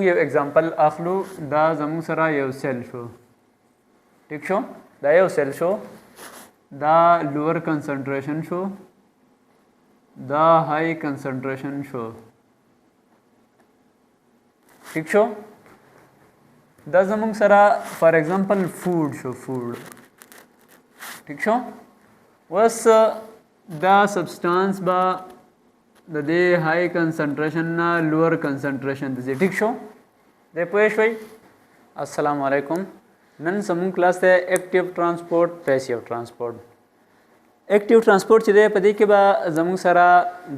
یو एग्जांपल اخلو دا زموږ سره یو سیل شو ٹھیک شو دا یو سیل شو دا لوور کنسنټریشن شو دا های کنسنټریشن شو ٹھیک شو دا زموږ سره فار ایگزامپل فود شو فود ٹھیک شو وس دا سبسټانس با د دې های کنسنټریشن نه لوور کنسنټریشن ته ځي ٹھیک شو د پوه شوي السلام علیکم نن زموږ کلاس ته ایکټیو ترانسپورت پیسیو ترانسپورت ایکټیو ترانسپورت چې دی په دې کې به زموږ سره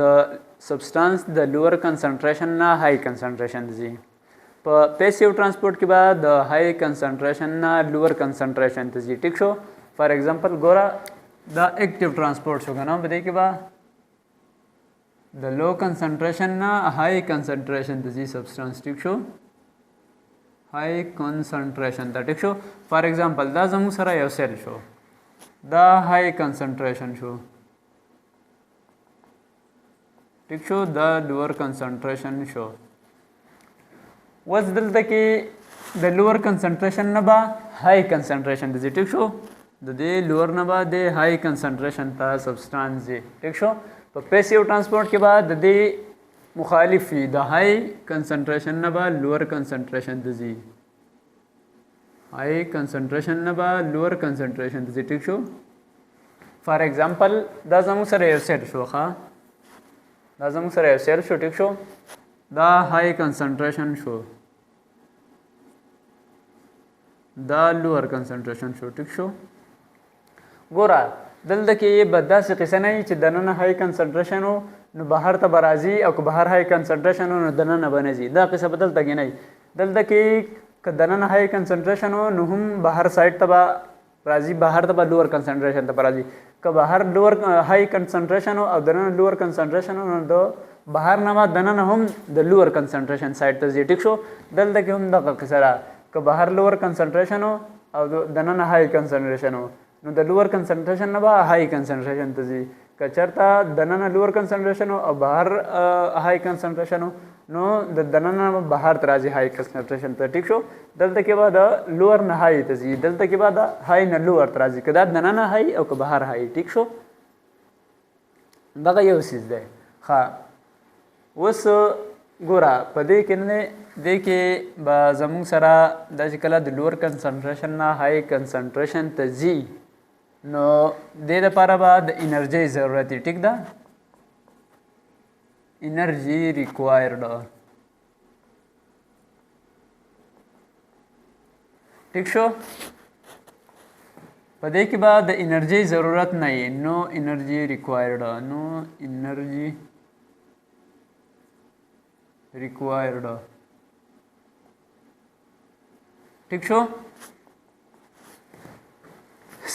د سبسټانس د لوور کنسنټریشن نه های کنسنټریشن ته ځي په پیسیو ترانسپورت کې به د های کنسنټریشن نه لوور کنسنټریشن ته ځي ټیک شو فار ایگزامپل ګوره دا ایکټیو ترانسپورت شو که نه په دې کې به د لو کنسنټریشن نه های کنسنټریشن ته ځي سبسټانس ټیک شو های کنسنټریشن ته ټیک شو فار ایگزامپل دا زموږ سره یو سیل شو دا های کنسنټریشن شو ټیک شو دا لوور کنسنټریشن شو اوس دلته کې د لوور کنسنټریشن نه به های کنسنټریشن ته ځي ټیک شو د دې لوور نه به د های کنسنټریشن ته سبسټانس ځي ټیک شو په پیسیو ترانسپورت کې به د دې مخالف وي د های کنسنټریشن نه به لوور کنسنټریشن ته ځي های کنسنټریشن نه به لوور کنسنټریشن ته ځي ټیک شو فار ایگزامپل دا زموږ سره یو سیل شو ښه دا زموږ سره یو سیل شو ټیک شو دا های کنسنټریشن شو دا لوور کنسنټریشن شو ټیک شو ګوره دلته کې به داسې قصه نه وي چې دننه های کنسنټریشن و نو بهر ته به راځي او که بهر های کنسنټریشن و نو دننه به نه ځي دا قصه به دلته کې نه وي دلته کې که دننه های کنسنټریشن و نو هم بهر سایډ ته به راځي بهر ته به لوور کنسنټریشن ته به راځي که بهر لوور های کنسنټریشن او دننه لوور کنسنټریشن نو د بهر نه به دننه هم د لوور کنسنټریشن سایډ ته ځي ټیک شو دلته کې هم دغه قصه ده که بهر لوور کنسنټریشن او دننه های کنسنټریشن نو د لوور کنسنټریشن نه به های کنسنټریشن ته ځي که چېرته دننه لوور کنسنټریشن او بهر های کنسنټریشن نو د دننه به بهر ته راځي های کنسنټریشن ته ټیک شو دلته کې به د لوور نه های ته ځي دلته کې به د های نه لوور ته راځي که دا دننه های او که بهر های ټیک شو دغه یو څیز دی ښه اوس ګوره په دې کې نه دې کې به زموږ سره دا چې کله د لوور کنسنټریشن نه های کنسنټریشن ته ځي نو دې لپاره به د انرژۍ ضرورت وي ټیک ده انرژي ریکوایرډ ټیک شو په دې کې به د انرژۍ ضرورت نه وي نو انرژي ریکوایرډ نو انرژي ریکوایرډ ٹھیک شو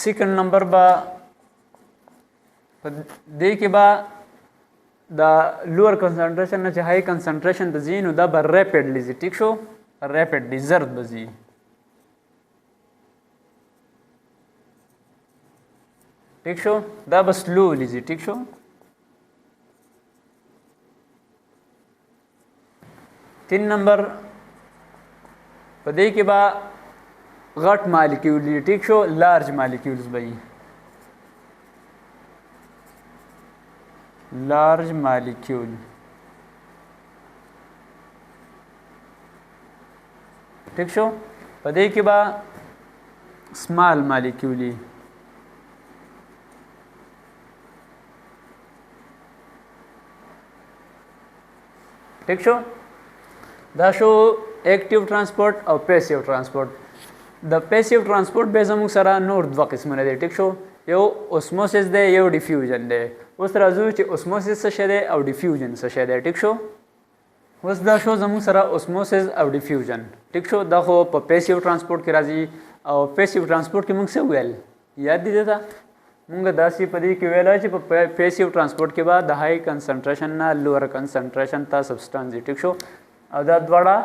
سیکنڈ نمبر با دې کې به د لوور کنسنټریشن نه چې های کنسنټریشن ته ځي نو دا به ریپډلی ځي ټیک شو ریپډلی زر به ځي ټیک شو دا به سلولی ځي ټیک شو تین نمبر په دې کې به غټ مالیکیول دي ټیک شو لارج مالیکیولز به وي لارج مالیکیول ټیک شو په دې کې به سمال مالیکیول وي ټیک شو دا شو ایکټیو ترانسپورت او پیسیو ترانسپورت د پیسیو ترانسپورت به زموږ سره نور دوه قسمونه دي ټیک شو یو اوسموسس دی یو ډیفیوژن دی اوس راځو چې اوسموسس څه شی دی او ډیفیوژن څه شی دی ټیک شو اوس دا شو زموږ سره اوسموسس او ډیفیوژن ټیک شو دا خو په پیسیو ترانسپورت کې راځي او پیسیو ترانسپورت کې موږ څه ویل یاد دي دا موږ داسې په دې کې ویل چې په پیسیو ترانسپورت کې به د های کنسنټریشن نه لوور کنسنټریشن ته سبسټانس ټیک شو او دا دواړه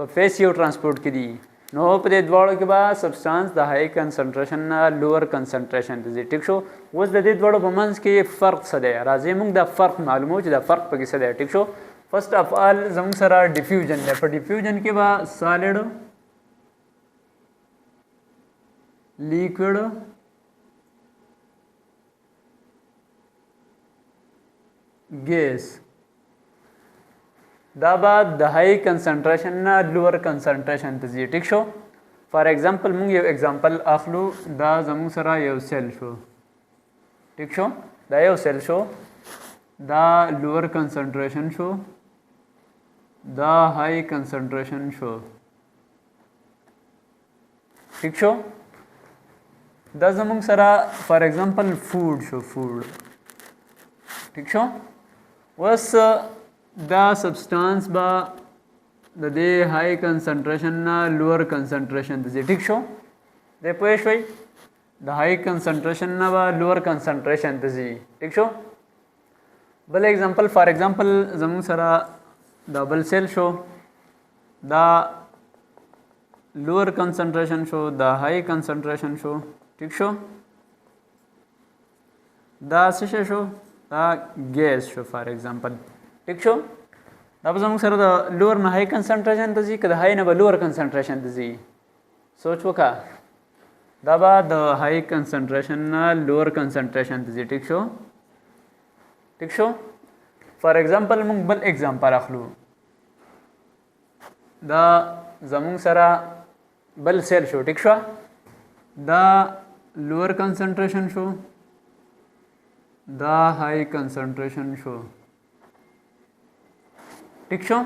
په پیسیو ترانسپورت کې دي نو په دې دواړو کې به سبسټانس د های کنسنټریشن نه لوور کنسنټریشن ته ځي ټیک شو اوس د دې دواړو په منځ کې فرق څه دی راځئ موږ دا فرق معلومو چې دا فرق پکې څه دی ټیک شو first of all जमूंग सरा डिफ्यूजन है, पर डिफ्यूजन के बाद सॉलिड, लिक्विड, गैस, दा बाद द हाई कंसंट्रेशन ना लोअर कंसंट्रेशन तजी ठीक शो। फॉर एग्जांपल मुंग ये एग्जांपल आखलू दा जमूंग सरा ये सेल शो ठीक शो, दा ये सेल शो, दा लोअर कंसंट्रेशन शो, दा हाई कंसंट्रेशन शो ठीक शो। दा जमूंग सरा for example food show, food ठीक शो, वस दा सब्सटेंस बा द दे हाई कंसंट्रेशन ना लोअर कंसंट्रेशन तजी ठीक शो, दे पोएश वही द हाई कंसंट्रेशन ना बा लोअर कंसंट्रेशन तजी ठीक शो। बल एग्जांपल फॉर एग्जांपल जमूंग सरा डबल सेल शो, द लोअर कंसंट्रेशन शो, द हाई कंसंट्रेशन शो ठीक शो, द सिशे शो, द गैस शो फॉर एग्जांपल ठीक शो। अब जमूंग सर द लोअर ना हाई कंसंट्रेशन तजी क द हाई ना लोअर कंसंट्रेशन तजी सोच वो का दबा द हाई कंसंट्रेशन ना लोअर कंसंट्रेशन तजी ठीक शो, ठीक शो। फॉर एग्जांपल मुंग बल एग्जांपल आखलू द जमूंग सरा बल सेल शो ठीक शो, द लोअर कंसंट्रेशन शो, द हाई कंसंट्रेशन शो ठीक शो,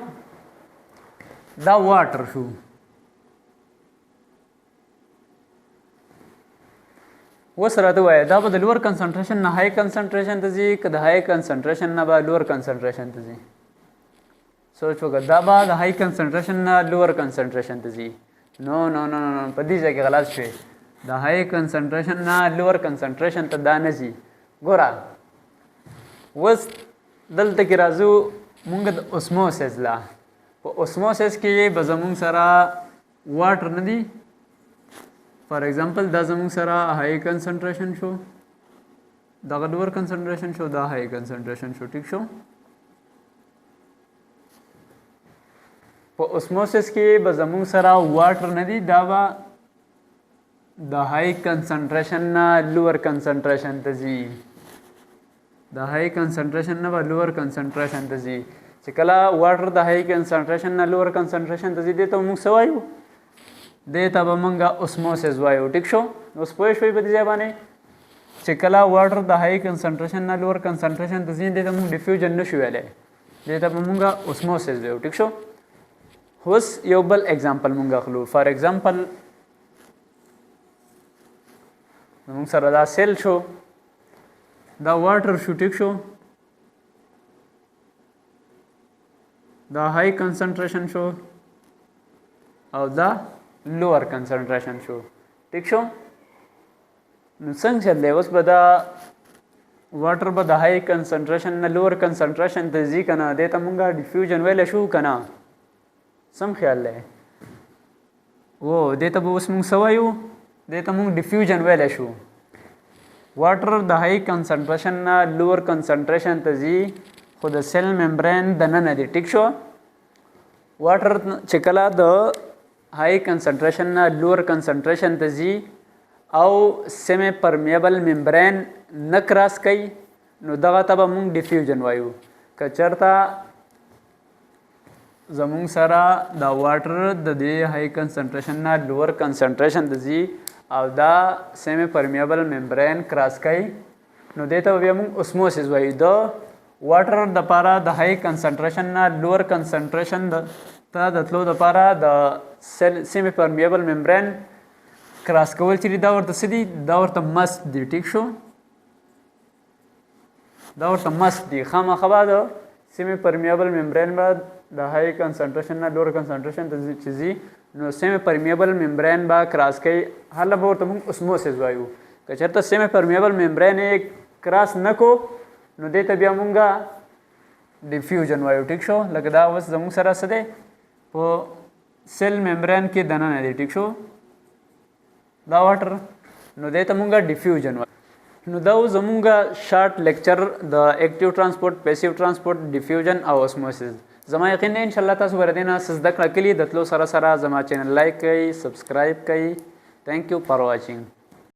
द वाटर शो, वो सरा तो है दा बद लोअर कंसंट्रेशन ना हाई कंसंट्रेशन तजी क द हाई कंसंट्रेशन ना बा लोअर कंसंट्रेशन तजी सोचो ग दा बा द हाई कंसंट्रेशन ना लोअर कंसंट्रेशन तजी नो नो नो नो पदी जगह गलत छे, द हाई कंसंट्रेशन ना लोअर कंसंट्रेशन त दा नजी गोरा वस दल तक राजू मुंग द ओस्मोसिस ला ओस्मोसिस के बजमूंग सरा वाटर नदी फॉर एग्जांपल द जमूंग सरा हाई कंसंट्रेशन शो, द लोअर कंसंट्रेशन शो, द हाई कंसंट्रेशन शो ठीक शो। ओस्मोसिस के बजमूंग सरा वाटर नदी दावा द हाई कंसंट्रेशन ना लोअर कंसंट्रेशन तजी, द हाई कंसंट्रेशन ना लोअर कंसंट्रेशन तजी चिकला वाटर द हाई कंसंट्रेशन ना लोअर कंसंट्रेशन तजी दे तो मुंग सवायु दे तब मंगा ओस्मोसिस वायु ठीक शो। उस पोइश वही बदी जाबाने चिकला वाटर द हाई कंसंट्रेशन ना लोअर कंसंट्रेशन तजी दे तो मुंग डिफ्यूजन न शुवेले दे तब मंगा ओस्मोसिस वायु ठीक शो। हुस योबल एग्जांपल मुंगा खलू फॉर एग्जांपल मुंग सरा दा सेल शो, द वाटर शो ठीक शो, द हाई कंसंट्रेशन शो और द लोअर कंसंट्रेशन शो ठीक शो। संग चल उस बदा वाटर बदा हाई कंसंट्रेशन ना लोअर कंसंट्रेशन तजी कना देता मुंगा डिफ्यूजन वेले शो कना सम ख्याल है वो देता वो उस मुंग सवायु देता मुंग डिफ्यूजन वेले show water the high concentration ना लोअर कंसंट्रेशन तजी खुद सेल मेम्ब्रेन दना नदी ठीक शो। वाटर चिकला द हाई कंसंट्रेशन ना लोअर कंसंट्रेशन तजी आओ सेमी परमिएबल मेम्ब्रेन न क्रॉस कई नो दगा तब मुंग डिफ्यूजन वायु कचरता जमूंग सरा the water the they high concentration ना लोअर कंसंट्रेशन तजी और the semi permeable membrane cross कई नो देता वे मुंग ओस्मोसिस वायु द वाटर द पारा द हाई कंसंट्रेशन ना लोअर कंसंट्रेशन द दतलो द पारा द cell semi permeable membrane cross कवल चिरी दावर तसदी दावर त मस्ट दी ठीक शो, दावर त मस्ट दी खामा खबा द सेमी परमिएबल मेम्ब्रेन बाद द हाई कंसंट्रेशन ना लोअर कंसंट्रेशन तजी चीजी नो सेमी परमिएबल मेम्ब्रेन बा क्रॉस कई हाला बोर त मुंग ओस्मोसिस वायु कचरता सेमी परमिएबल मेम्ब्रेन एक क्रॉस नको नो देता बिया मुंगा डिफ्यूजन वायु ठीक शो लगदा वस जमूंग सरा सदे वो सेल मेम्ब्रेन के दना नदी ठीक शो दा वाटर नो देता मुंगा डिफ्यूजन वायु नो दाउ जमूंगा short lecture the active transport passive transport diffusion और ओस्मोसिस زما یقین دی انشاءالله تاسو به د دې نه څه زده کړه کلي د تلو سره سره زما چینل لایک کړئ سبسکرایب کړئ. Thank you for watching.